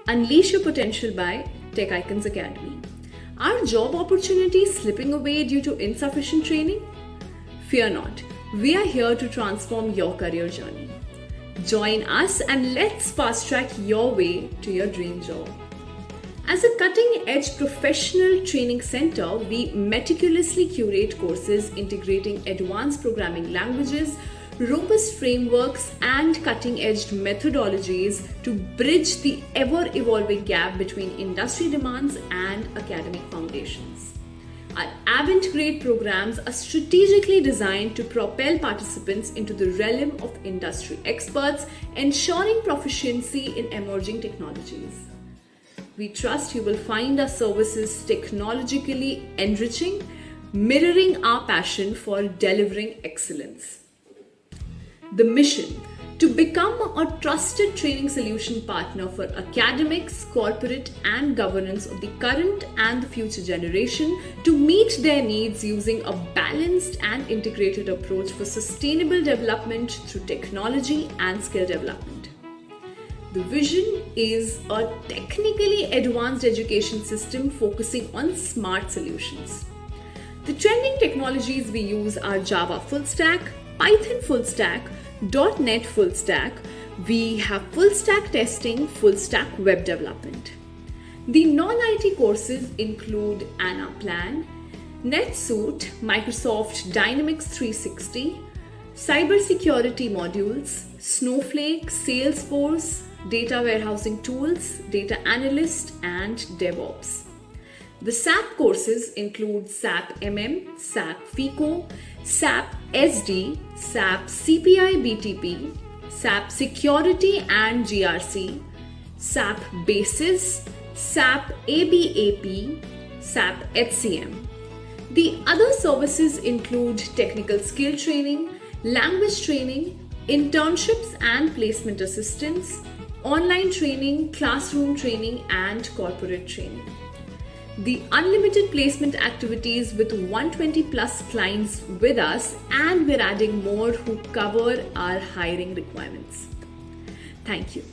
Unleash your potential by Tek Ikons Academy. Are job opportunities slipping away due to insufficient training? Fear not, we are here to transform your career journey. Join us and let's fast track your way to your dream job. As a cutting-edge professional training center, we meticulously curate courses integrating advanced programming languages, robust frameworks, and cutting-edge methodologies to bridge the ever-evolving gap between industry demands and academic foundations. Our Avant-grade programs are strategically designed to propel participants into the realm of industry experts, ensuring proficiency in emerging technologies. We trust you will find our services technologically enriching, mirroring our passion for delivering excellence. The mission: to become a trusted training solution partner for academics, corporate, and governance of the current and the future generation to meet their needs using a balanced and integrated approach for sustainable development through technology and skill development. The vision is a technically advanced education system focusing on smart solutions. The trending technologies we use are Java full stack, Python full stack, .NET full stack. We have full stack testing, full stack web development. The non-IT courses include Anaplan, NetSuite, Microsoft Dynamics 360, cybersecurity modules, Snowflake, Salesforce, data warehousing tools, data analyst, and DevOps. The SAP courses include SAP MM, SAP FICO, SAP SD, SAP CPI BTP, SAP Security and GRC, SAP Basis, SAP ABAP, SAP HCM. The other services include technical skill training, language training, internships and placement assistance, online training, classroom training, and corporate training. The unlimited placement activities with 120 plus clients with us, and we're adding more who cover our hiring requirements. Thank you.